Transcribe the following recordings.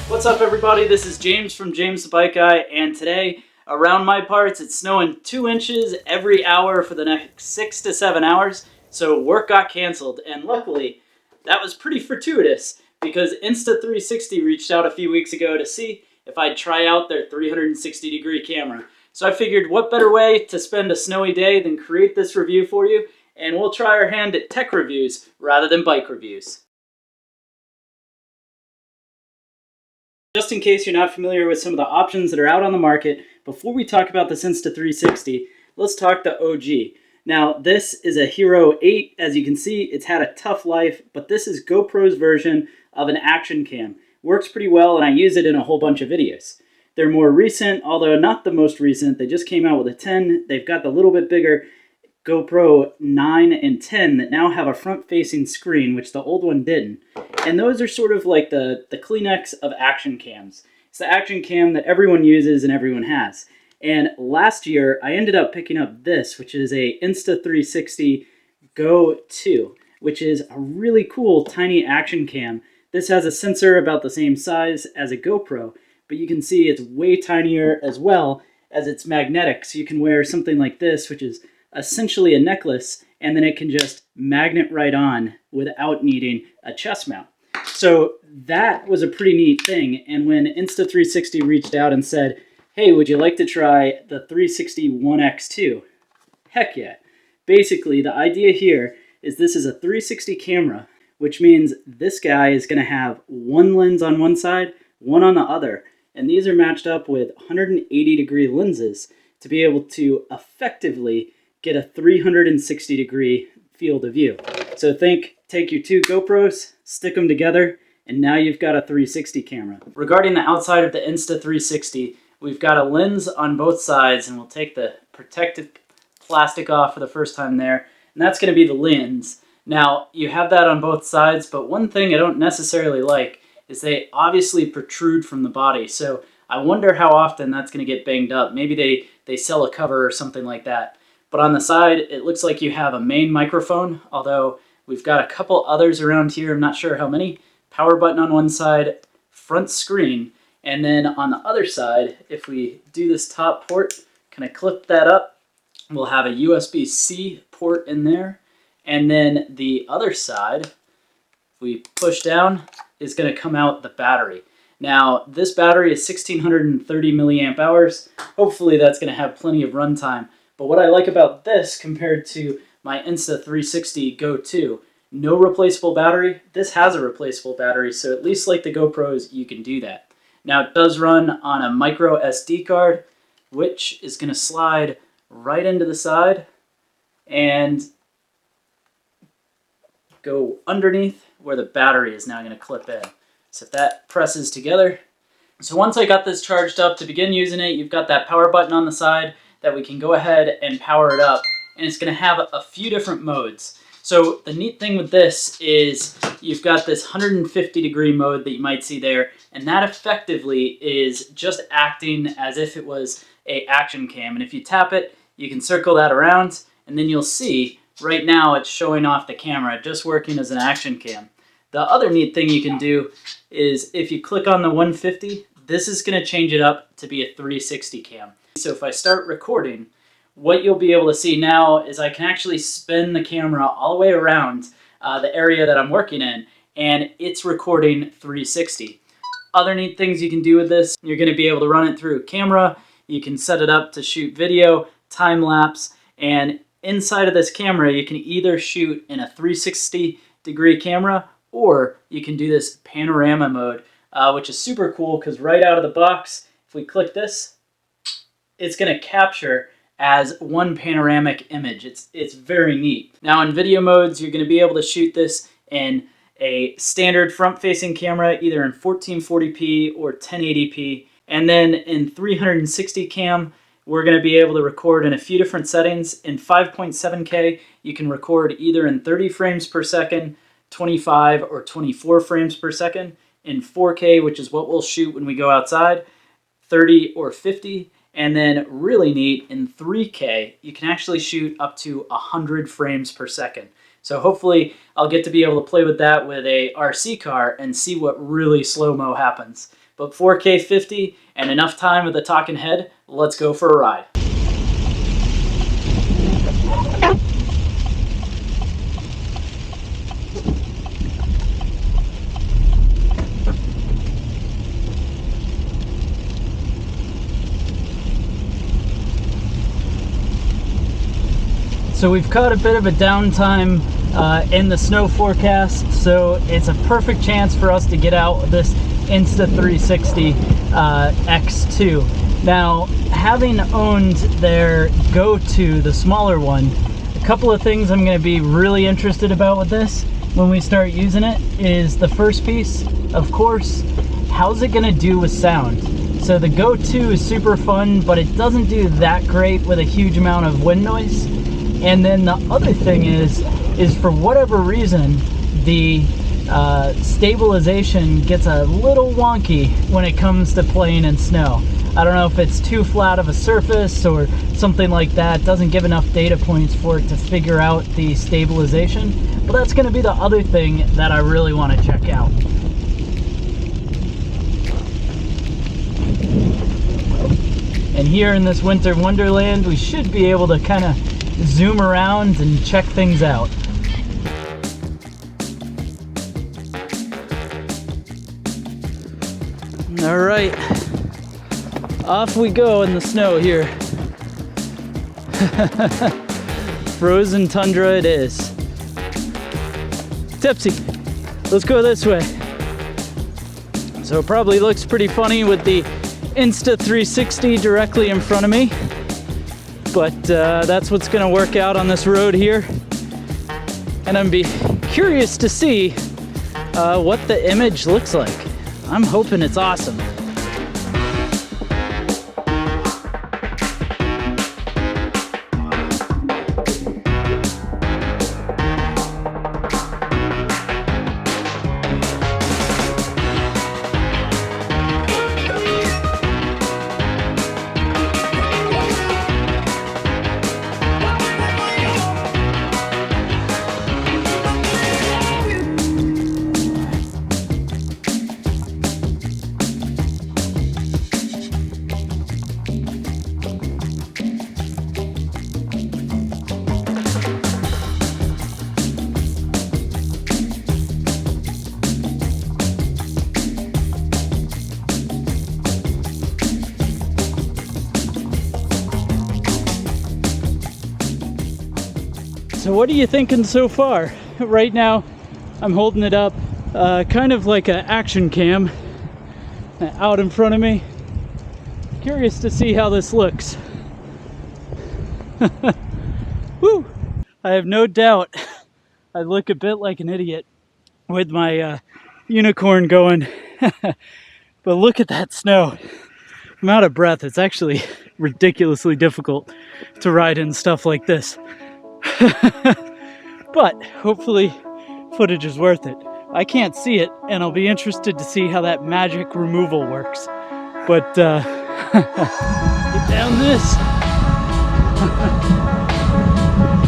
What's up everybody, this is James from James the Bike Guy, and today, around my parts, it's snowing 2 inches every hour for the next 6 to 7 hours, so work got canceled, and luckily, that was pretty fortuitous, because Insta360 reached out a few weeks ago to see if I'd try out their 360-degree camera. So I figured what better way to spend a snowy day than create this review for you, and we'll try our hand at tech reviews rather than bike reviews. Just in case you're not familiar with some of the options that are out on the market, before we talk about this Insta360, let's talk the OG. Now, this is a Hero 8. As you can see, it's had a tough life, but this is GoPro's version of an action cam. Works pretty well, and I use it in a whole bunch of videos. They're more recent, although not the most recent. They just came out with a 10. They've got the little bit bigger GoPro 9 and 10 that now have a front-facing screen, which the old one didn't. And those are sort of like the Kleenex of action cams. It's the action cam that everyone uses and everyone has. And last year, I ended up picking up this, which is a Insta360 Go 2, which is a really cool tiny action cam. This has a sensor about the same size as a GoPro, but you can see it's way tinier as well as it's magnetic. So you can wear something like this, which is essentially a necklace, and then it can just magnet right on without needing a chest mount. So that was a pretty neat thing. And when Insta360 reached out and said, hey, would you like to try the 360 One X2? Heck yeah. Basically, the idea here is this is a 360 camera, which means this guy is going to have one lens on one side, one on the other. And these are matched up with 180-degree lenses to be able to effectively get a 360-degree field of view. So take your two GoPros, stick them together, and now you've got a 360 camera. Regarding the outside of the Insta360, we've got a lens on both sides, and we'll take the protective plastic off for the first time there, and that's going to be the lens. Now, you have that on both sides, but one thing I don't necessarily like is they obviously protrude from the body, so I wonder how often that's going to get banged up. Maybe they sell a cover or something like that. But on the side, it looks like you have a main microphone, although we've got a couple others around here, I'm not sure how many. Power button on one side, front screen, and then on the other side, if we do this top port, kind of clip that up, we'll have a USB-C port in there. And then the other side, if we push down, is going to come out the battery. Now, this battery is 1630 milliamp hours. Hopefully that's going to have plenty of runtime. But what I like about this compared to my Insta360 Go 2, no replaceable battery. This has a replaceable battery, so at least like the GoPros, you can do that. Now, it does run on a micro SD card, which is going to slide right into the side and go underneath where the battery is now going to clip in. So if that presses together. So once I got this charged up to begin using it, you've got that power button on the side that we can go ahead and power it up, and it's going to have a few different modes. So the neat thing with this is you've got this 150-degree mode that you might see there, and that effectively is just acting as if it was an action cam. And if you tap it, you can circle that around, and then you'll see right now it's showing off the camera, just working as an action cam. The other neat thing you can do is if you click on the 150, this is going to change it up to be a 360 cam. So if I start recording, what you'll be able to see now is I can actually spin the camera all the way around the area that I'm working in, and it's recording 360. Other neat things you can do with this, you're going to be able to run it through a camera, you can set it up to shoot video, time-lapse, and inside of this camera you can either shoot in a 360-degree camera or you can do this panorama mode, which is super cool because right out of the box, if we click this, it's going to capture as one panoramic image. It's very neat. Now in video modes, you're going to be able to shoot this in a standard front-facing camera, either in 1440p or 1080p. And then in 360 cam, we're going to be able to record in a few different settings. In 5.7K, you can record either in 30 frames per second, 25 or 24 frames per second. In 4K, which is what we'll shoot when we go outside, 30 or 50. And then really neat, in 3K, you can actually shoot up to 100 frames per second. So hopefully I'll get to be able to play with that with a RC car and see what really slow-mo happens. But 4K 50 and enough time with the talking head, let's go for a ride. So we've caught a bit of a downtime in the snow forecast, so it's a perfect chance for us to get out with this Insta360 X2. Now, having owned their Go 2, the smaller one, a couple of things I'm going to be really interested about with this when we start using it is the first piece, of course, how's it going to do with sound? So the Go 2 is super fun, but it doesn't do that great with a huge amount of wind noise. And then the other thing is for whatever reason, the stabilization gets a little wonky when it comes to playing in snow. I don't know if it's too flat of a surface or something like that. It doesn't give enough data points for it to figure out the stabilization. But that's going to be the other thing that I really want to check out. And here in this winter wonderland, we should be able to kind of zoom around and check things out. All right, off we go in the snow here. Frozen tundra it is. Tipsy, let's go this way. So it probably looks pretty funny with the Insta360 directly in front of me. But that's what's going to work out on this road here. And I'm curious to see what the image looks like. I'm hoping it's awesome. So what are you thinking so far? Right now, I'm holding it up kind of like an action cam out in front of me. Curious to see how this looks. Woo! I have no doubt I look a bit like an idiot with my unicorn going. But look at that snow. I'm out of breath. It's actually ridiculously difficult to ride in stuff like this. But hopefully footage is worth it. I can't see it, and I'll be interested to see how that magic removal works. But get down this.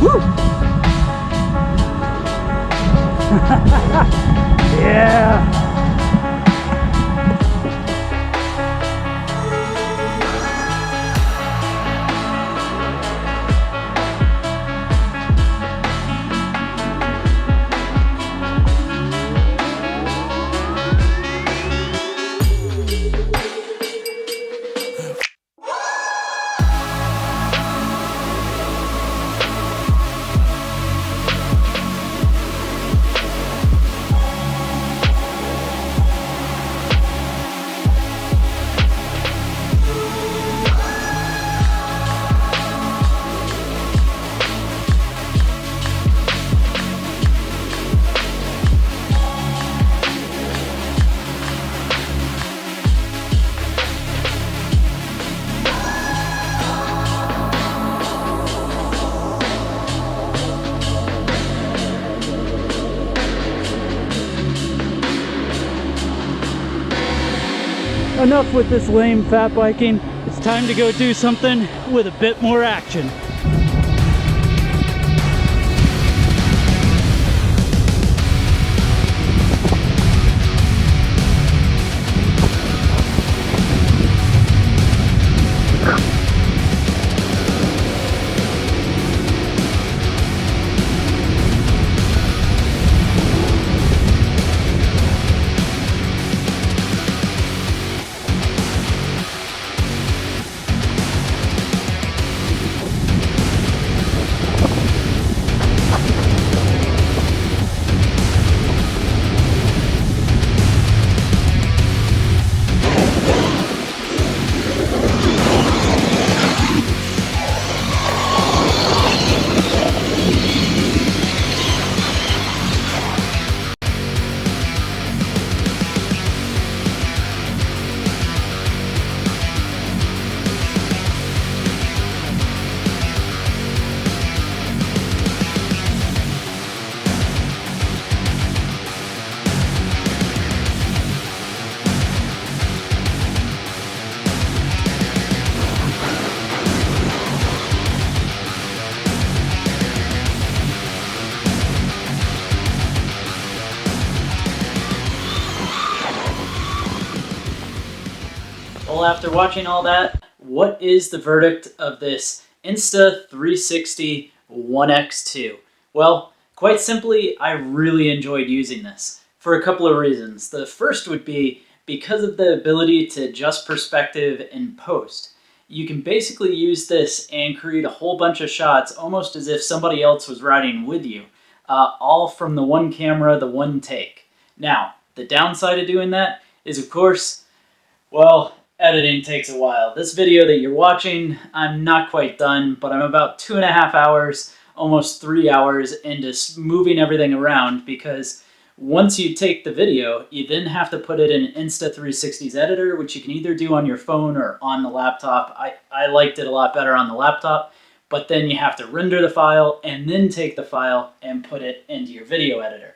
Woo! Yeah. Enough with this lame fat biking. It's time to go do something with a bit more action. Well, after watching all that, what is the verdict of this Insta360 One X2? Well, quite simply, I really enjoyed using this for a couple of reasons. The first would be because of the ability to adjust perspective in post. You can basically use this and create a whole bunch of shots almost as if somebody else was riding with you, all from the one camera, the one take. Now, the downside of doing that is, of course, well, editing takes a while. This video that you're watching, I'm not quite done, but I'm about 2.5 hours, almost 3 hours into moving everything around, because once you take the video, you then have to put it in Insta360's editor, which you can either do on your phone or on the laptop. I liked it a lot better on the laptop, but then you have to render the file and then take the file and put it into your video editor.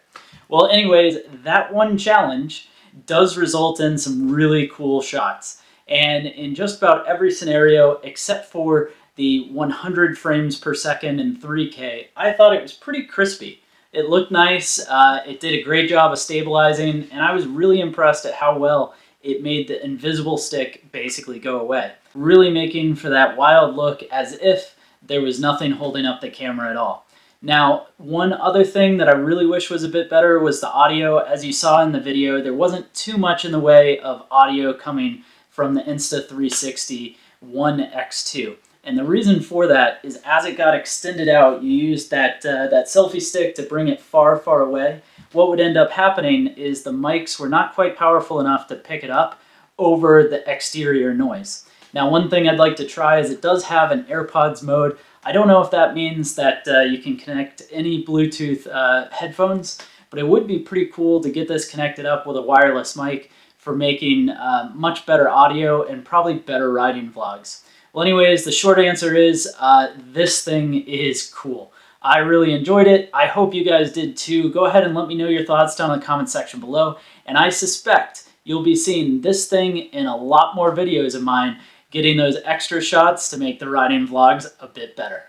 Well, anyways, that one challenge does result in some really cool shots. And in just about every scenario, except for the 100 frames per second in 3K, I thought it was pretty crispy. It looked nice, it did a great job of stabilizing, and I was really impressed at how well it made the invisible stick basically go away, really making for that wild look as if there was nothing holding up the camera at all. Now, one other thing that I really wish was a bit better was the audio. As you saw in the video, there wasn't too much in the way of audio coming from the Insta360 One X2. And the reason for that is as it got extended out, you used that selfie stick to bring it far, far away. What would end up happening is the mics were not quite powerful enough to pick it up over the exterior noise. Now, one thing I'd like to try is it does have an AirPods mode. I don't know if that means that you can connect any Bluetooth headphones, but it would be pretty cool to get this connected up with a wireless mic for making much better audio and probably better riding vlogs. Well, anyways, the short answer is this thing is cool. I really enjoyed it. I hope you guys did too. Go ahead and let me know your thoughts down in the comment section below. And I suspect you'll be seeing this thing in a lot more videos of mine, getting those extra shots to make the riding vlogs a bit better.